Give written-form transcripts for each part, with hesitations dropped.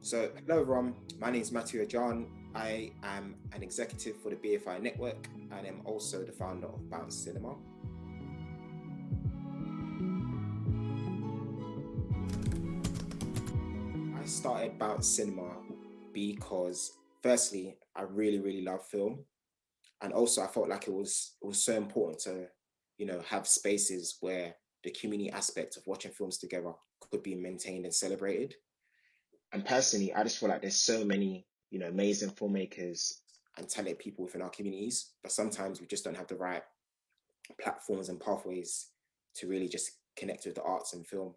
So, hello everyone, my name is Mathieu Ajan. I am an executive for the BFI Network and I'm also the founder of Bounce Cinema. I started Bounce Cinema because, firstly, I really love film, and also I felt like it was so important to, have spaces where the community aspect of watching films together could be maintained and celebrated. And personally, I just feel like there's so many, amazing filmmakers and talented people within our communities, but sometimes we just don't have the right platforms and pathways to really just connect with the arts and film,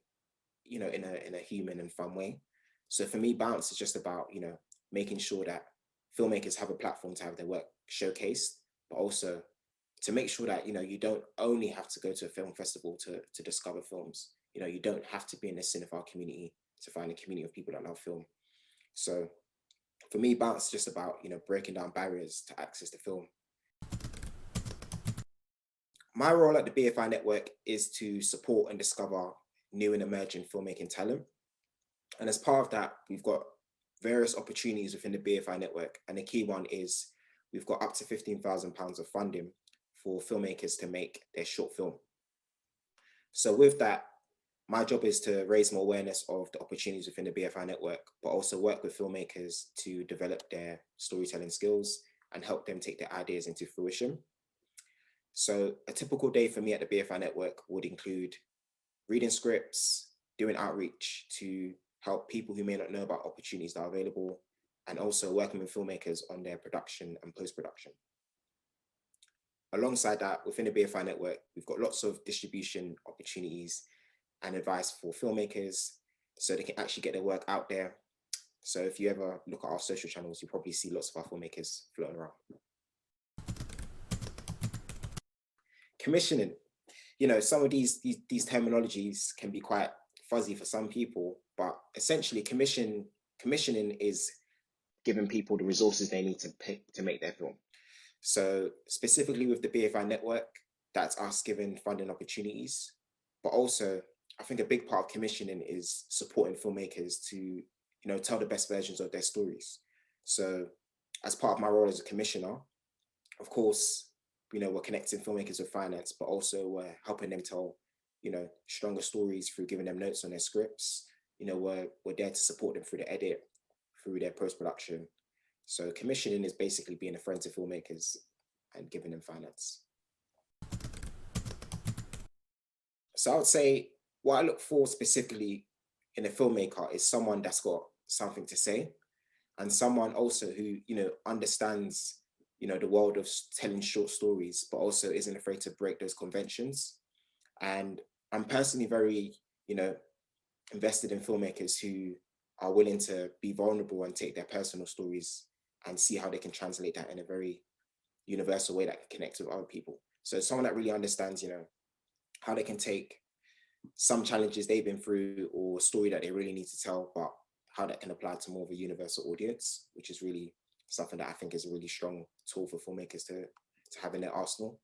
in a human and fun way. So for me, Bounce is just about, making sure that filmmakers have a platform to have their work showcased, but also to make sure that, you don't only have to go to a film festival to discover films. You don't have to be in the cinephile community to find a community of people that love film. So for me, Bounce is just about, breaking down barriers to access to film. My role at the BFI Network is to support and discover new and emerging filmmaking talent. And as part of that, we've got various opportunities within the BFI Network. And the key one is we've got up to £15,000 of funding for filmmakers to make their short film. So with that, my job is to raise more awareness of the opportunities within the BFI Network, but also work with filmmakers to develop their storytelling skills and help them take their ideas into fruition. So a typical day for me at the BFI Network would include reading scripts, doing outreach to help people who may not know about opportunities that are available, and also working with filmmakers on their production and post-production. Alongside that, within the BFI Network, we've got lots of distribution opportunities and advice for filmmakers so they can actually get their work out there. So if you ever look at our social channels, you'll probably see lots of our filmmakers floating around. Commissioning, some of these terminologies can be quite fuzzy for some people, but essentially commissioning is giving people the resources they need to pick to make their film. So specifically with the BFI Network, that's us giving funding opportunities, but also I think a big part of commissioning is supporting filmmakers to, tell the best versions of their stories. So as part of my role as a commissioner, of course, we're connecting filmmakers with finance, but also we're helping them tell, stronger stories through giving them notes on their scripts. We're there to support them through the edit, through their post-production. So commissioning is basically being a friend to filmmakers and giving them finance. So I would say what I look for specifically in a filmmaker is someone that's got something to say, and someone also who, understands, the world of telling short stories, but also isn't afraid to break those conventions. And I'm personally very, invested in filmmakers who are willing to be vulnerable and take their personal stories and see how they can translate that in a very universal way that can connect with other people. So someone that really understands, how they can take some challenges they've been through or a story that they really need to tell, but how that can apply to more of a universal audience, which is really something that I think is a really strong tool for filmmakers to have in their arsenal.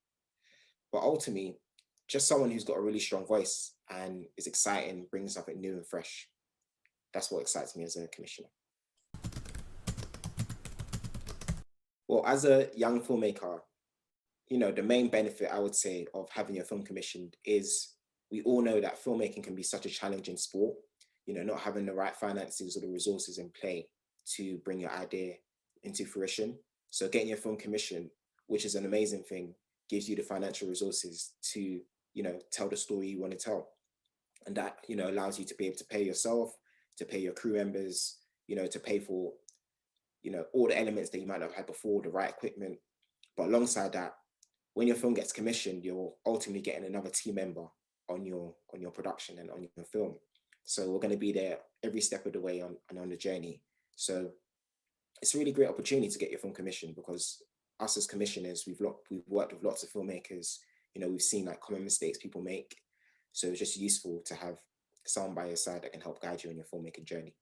But ultimately, just someone who's got a really strong voice and is exciting, brings something new and fresh. That's what excites me as a commissioner. Well, as a young filmmaker, the main benefit I would say of having your film commissioned is we all know that filmmaking can be such a challenging sport, not having the right finances or the resources in play to bring your idea into fruition. So getting your film commissioned, which is an amazing thing, gives you the financial resources to, tell the story you want to tell. And that, allows you to be able to pay yourself, to pay your crew members, to pay for, all the elements that you might not have had before, the right equipment. But alongside that, when your film gets commissioned, you're ultimately getting another team member on your production and on your film. So we're going to be there every step of the way on the journey. So it's a really great opportunity to get your film commissioned because us as commissioners, we've worked with lots of filmmakers. We've seen like common mistakes people make. So it's just useful to have someone by your side that can help guide you on your filmmaking journey.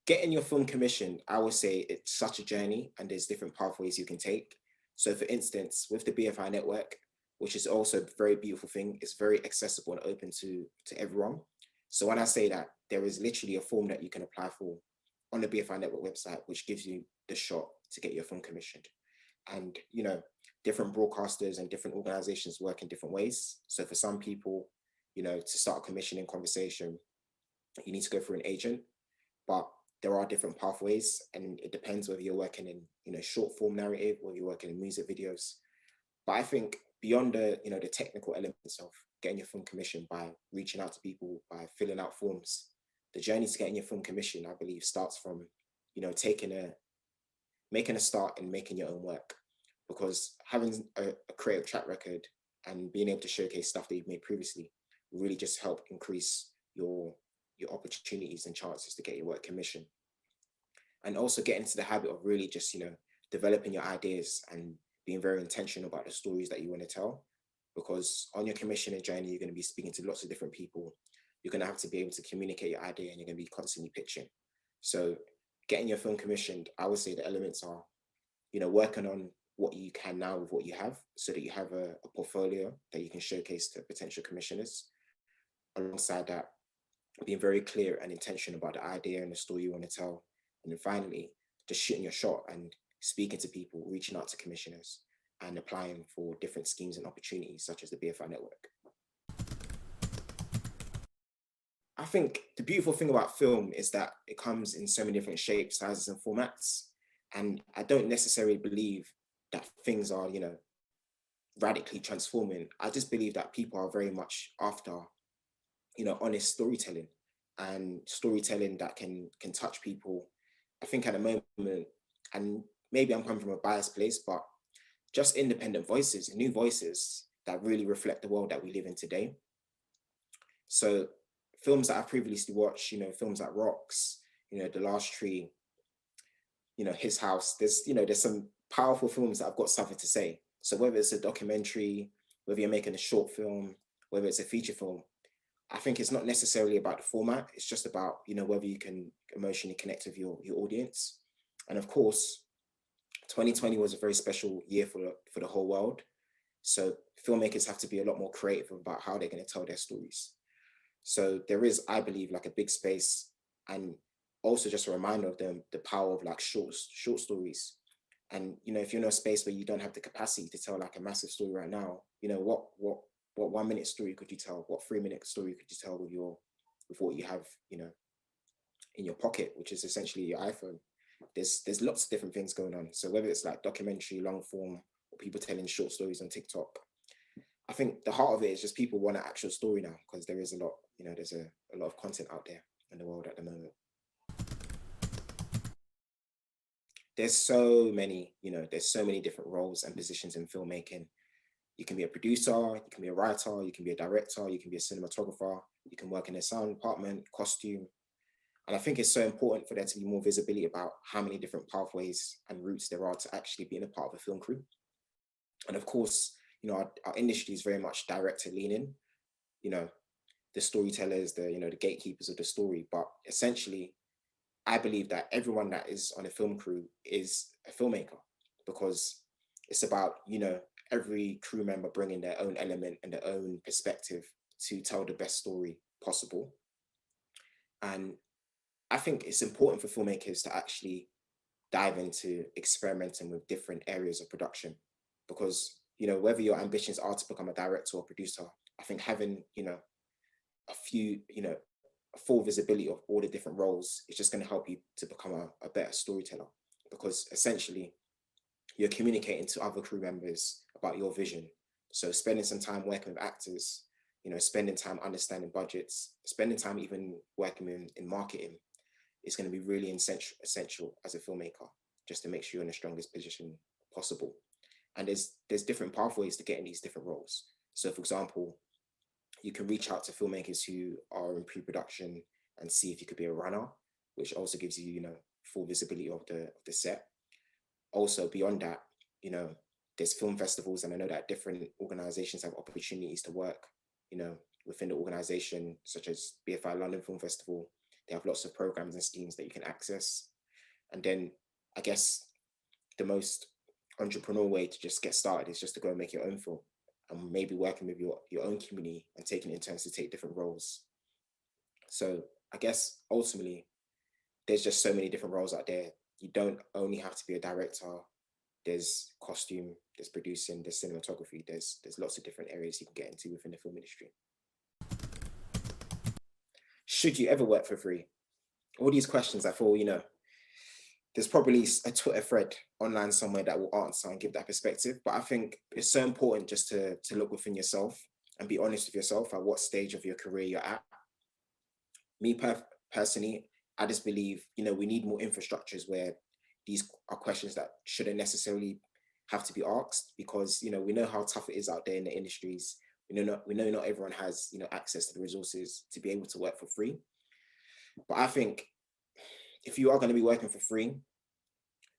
Getting your film commissioned, I would say it's such a journey and there's different pathways you can take. So for instance, with the BFI network, which is also a very beautiful thing, it's very accessible and open to everyone. So when I say that, there is literally a form that you can apply for on the BFI Network website, which gives you the shot to get your film commissioned. And, you know, different broadcasters and different organizations work in different ways. So for some people, you know, to start a commissioning conversation, you need to go through an agent, but there are different pathways, and it depends whether you're working in, you know, short form narrative or you're working in music videos. But I think beyond the, you know, the technical elements of getting your film commissioned by reaching out to people, by filling out forms, the journey to getting your film commissioned, I believe, starts from, you know, making a start and making your own work. Because having a creative track record and being able to showcase stuff that you've made previously will really just help increase your opportunities and chances to get your work commissioned. And also get into the habit of really just, you know, developing your ideas and being very intentional about the stories that you want to tell. Because on your commissioning journey, you're going to be speaking to lots of different people. You're going to have to be able to communicate your idea, and you're going to be constantly pitching. So getting your film commissioned, I would say the elements are, you know, working on what you can now with what you have, so that you have a portfolio that you can showcase to potential commissioners. Alongside that, being very clear and intentional about the idea and the story you want to tell. And then finally, just shooting your shot and speaking to people, reaching out to commissioners and applying for different schemes and opportunities such as the BFI network. I think the beautiful thing about film is that it comes in so many different shapes, sizes, and formats. And I don't necessarily believe that things are, you know, radically transforming. I just believe that people are very much after, you know, honest storytelling, and storytelling that can touch people. I think at the moment, and maybe I'm coming from a biased place, but just independent voices, new voices that really reflect the world that we live in today. So films that I've previously watched, you know, films like Rocks, you know, The Last Tree, you know, His House, there's, you know, there's some powerful films that have got something to say. So whether it's a documentary, whether you're making a short film, whether it's a feature film, I think it's not necessarily about the format. It's just about, you know, whether you can emotionally connect with your audience. And of course, 2020 was a very special year for the whole world. So filmmakers have to be a lot more creative about how they're going to tell their stories. So there is, I believe, like a big space, and also just a reminder of the power of like short stories. And, you know, if you're in a space where you don't have the capacity to tell like a massive story right now, you know, what 1 minute story could you tell? What 3 minute story could you tell with what you have, you know, in your pocket, which is essentially your iPhone? There's lots of different things going on. So whether it's like documentary, long form, or people telling short stories on TikTok, I think the heart of it is just people want an actual story now, because there is a lot, you know, there's a lot of content out there in the world at the moment. There's so many, you know, there's so many different roles and positions in filmmaking. You can be a producer, you can be a writer, you can be a director, you can be a cinematographer, you can work in a sound department, costume. And I think it's so important for there to be more visibility about how many different pathways and routes there are to actually being a part of a film crew. And of course, you know, our industry is very much director leaning, you know, the storytellers, you know, the gatekeepers of the story. But essentially, I believe that everyone that is on a film crew is a filmmaker, because it's about, you know, every crew member bringing their own element and their own perspective to tell the best story possible. And I think it's important for filmmakers to actually dive into experimenting with different areas of production, because, you know, whether your ambitions are to become a director or producer, I think having, you know, a few, you know, a full visibility of all the different roles is just going to help you to become a better storyteller, because essentially you're communicating to other crew members about your vision. So spending some time working with actors, you know, spending time understanding budgets, spending time even working in marketing is going to be really essential as a filmmaker, just to make sure you're in the strongest position possible. And there's different pathways to getting these different roles. So for example, you can reach out to filmmakers who are in pre-production and see if you could be a runner, which also gives you, you know, full visibility of the set. Also beyond that, you know, there's film festivals, and I know that different organizations have opportunities to work, you know, within the organization, such as BFI London Film Festival. They have lots of programs and schemes that you can access. And then I guess the most entrepreneurial way to just get started is just to go and make your own film, and maybe working with your own community and taking it in turns to take different roles. So I guess ultimately, there's just so many different roles out there. You don't only have to be a director. There's costume, there's producing, there's cinematography, there's lots of different areas you can get into within the film industry. Should you ever work for free? All these questions, I thought, there's probably a Twitter thread online somewhere that will answer and give that perspective. But I think it's so important just to look within yourself and be honest with yourself at what stage of your career you're at. Me personally, I just believe, we need more infrastructures where these are questions that shouldn't necessarily have to be asked, because, we know how tough it is out there in the industries. We know not everyone has, access to the resources to be able to work for free. But I think if you are going to be working for free,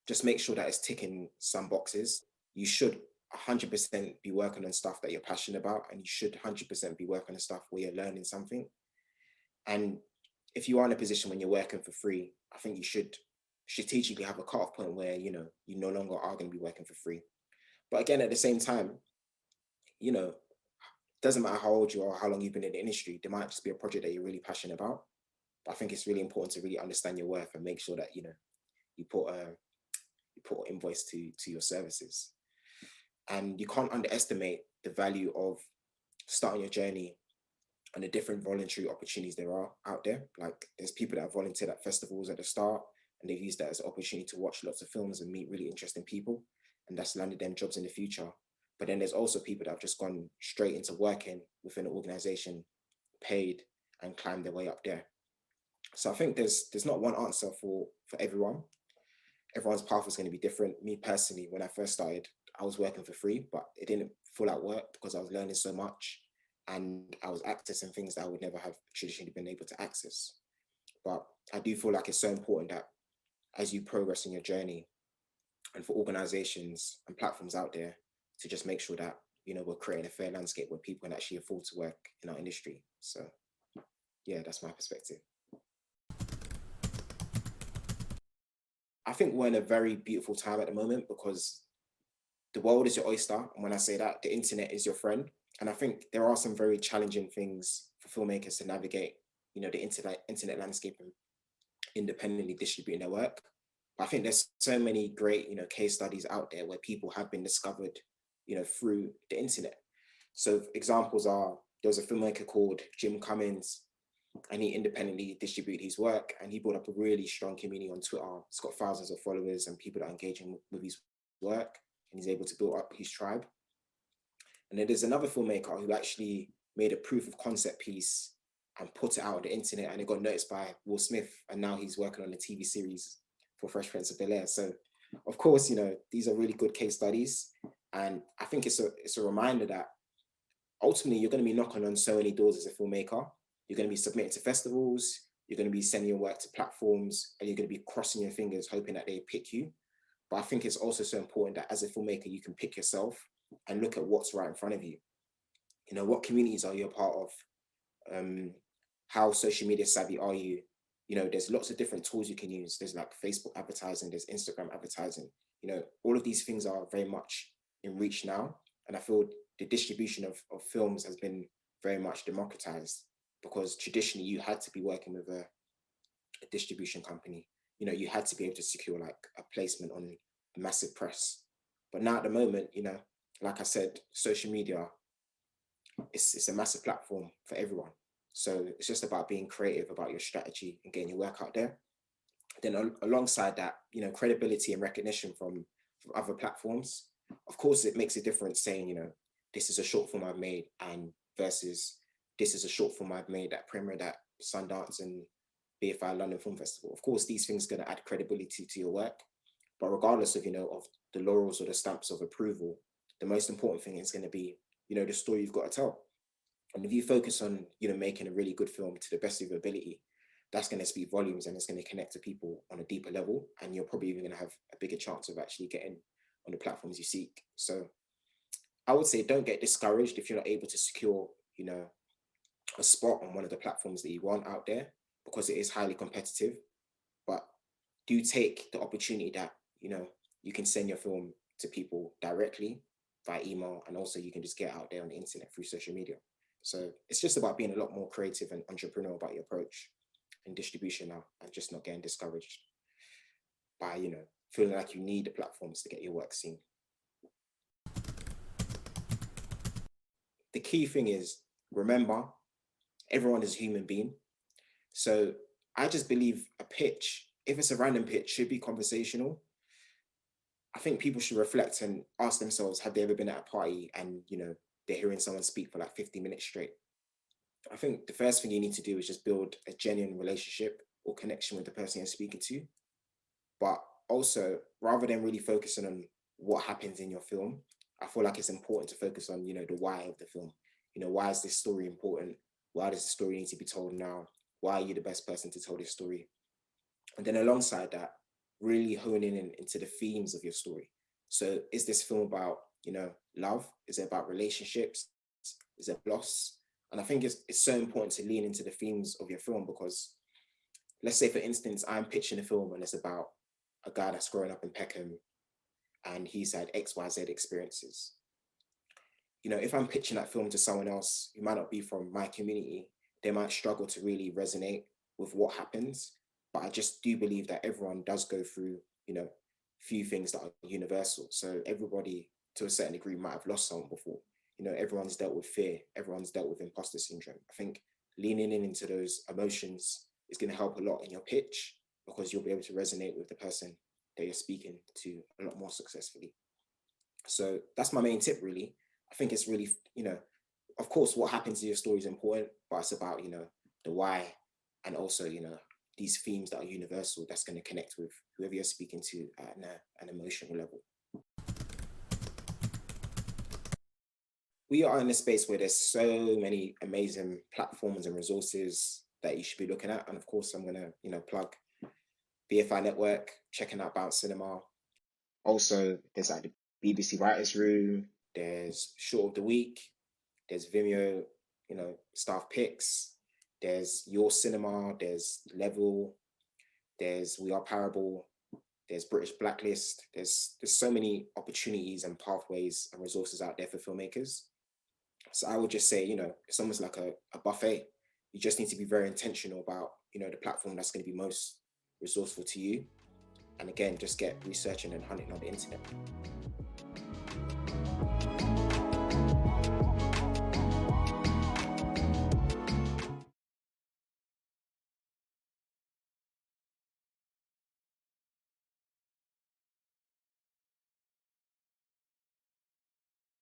just make sure that it's ticking some boxes. You should 100% be working on stuff that you're passionate about, and you should 100% be working on stuff where you're learning something. And if you are in a position when you're working for free, I think you should strategically have a cutoff point where, you no longer are going to be working for free. But again, at the same time, it doesn't matter how old you are, how long you've been in the industry, there might just be a project that you're really passionate about. But I think it's really important to really understand your worth and make sure that, you put an invoice to your services. And you can't underestimate the value of starting your journey and the different voluntary opportunities there are out there. Like, there's people that have volunteered at festivals at the start, and they've used that as an opportunity to watch lots of films and meet really interesting people, and that's landed them jobs in the future. But then there's also people that have just gone straight into working within an organization, paid, and climbed their way up there. So I think there's not one answer for everyone. Everyone's path is going to be different. Me personally, when I first started, I was working for free, but it didn't feel like work because I was learning so much, and I was accessing things that I would never have traditionally been able to access. But I do feel like it's so important that as you progress in your journey, and for organizations and platforms out there to just make sure that, we're creating a fair landscape where people can actually afford to work in our industry. So yeah, that's my perspective. I think we're in a very beautiful time at the moment because the world is your oyster. And when I say that, the internet is your friend. And I think there are some very challenging things for filmmakers to navigate, the internet landscape and independently distributing their work. But I think there's so many great, case studies out there where people have been discovered, through the internet. So examples are, there was a filmmaker called Jim Cummins, and he independently distributed his work, and he built up a really strong community on Twitter. He's got thousands of followers and people that are engaging with his work, and he's able to build up his tribe. And then there's another filmmaker who actually made a proof of concept piece and put it out on the internet, and it got noticed by Will Smith, and now he's working on a TV series for Fresh Prince of Bel-Air. So of course, these are really good case studies, and I think it's a reminder that ultimately you're going to be knocking on so many doors as a filmmaker. You're going to be submitting to festivals, you're going to be sending your work to platforms, and you're going to be crossing your fingers hoping that they pick you. But I think it's also so important that as a filmmaker, you can pick yourself and look at what's right in front of you. What communities are you a part of? How social media savvy are you? There's lots of different tools you can use. There's like Facebook advertising, there's Instagram advertising. All of these things are very much in reach now. And I feel the distribution of films has been very much democratized, because traditionally you had to be working with a distribution company. You had to be able to secure like a placement on massive press. But now at the moment, like I said, social media, it's a massive platform for everyone. So it's just about being creative about your strategy and getting your work out there. Then alongside that, credibility and recognition from other platforms. Of course, it makes a difference saying, this is a short film I've made, and versus this is a short film I've made that premiered at Sundance and BFI London Film Festival. Of course, these things are going to add credibility to your work. But regardless of, of the laurels or the stamps of approval, the most important thing is going to be, the story you've got to tell. And if you focus on, making a really good film to the best of your ability, that's going to speak volumes, and it's going to connect to people on a deeper level. And you're probably even going to have a bigger chance of actually getting on the platforms you seek. So I would say don't get discouraged if you're not able to secure, a spot on one of the platforms that you want out there, because it is highly competitive. But do take the opportunity that, you can send your film to people directly via email, and also you can just get out there on the internet through social media. So it's just about being a lot more creative and entrepreneurial about your approach and distribution now, and just not getting discouraged by, feeling like you need the platforms to get your work seen. The key thing is, remember, everyone is a human being. So I just believe a pitch, if it's a random pitch, should be conversational. I think people should reflect and ask themselves, have they ever been at a party and, they're hearing someone speak for like 50 minutes straight? I think the first thing you need to do is just build a genuine relationship or connection with the person you're speaking to. But also, rather than really focusing on what happens in your film, I feel like it's important to focus on, the why of the film. Why is this story important? Why does the story need to be told now? Why are you the best person to tell this story? And then alongside that, really honing in into the themes of your story. So is this film about, love? Is it about relationships? Is it loss? And I think it's so important to lean into the themes of your film, because let's say, for instance, I'm pitching a film and it's about a guy that's growing up in Peckham and he's had XYZ experiences. If I'm pitching that film to someone else who might not be from my community, they might struggle to really resonate with what happens. But I just do believe that everyone does go through, few things that are universal. So everybody, to a certain degree, might have lost someone before. Everyone's dealt with fear. Everyone's dealt with imposter syndrome. I think leaning into those emotions is going to help a lot in your pitch, because you'll be able to resonate with the person that you're speaking to a lot more successfully. So that's my main tip, really. I think it's really, of course, what happens to your story is important, but it's about, the why, and also, these themes that are universal, that's going to connect with whoever you're speaking to at an emotional level. We are in a space where there's so many amazing platforms and resources that you should be looking at. And of course, I'm going to, plug BFI Network, checking out Bounce Cinema. Also, there's like the BBC Writers Room, there's Short of the Week, there's Vimeo, staff picks, there's Your Cinema, there's Level, there's We Are Parable, there's British Blacklist. There's so many opportunities and pathways and resources out there for filmmakers. So I would just say, it's almost like a buffet. You just need to be very intentional about, the platform that's going to be most resourceful to you. And again, just get researching and hunting on the internet.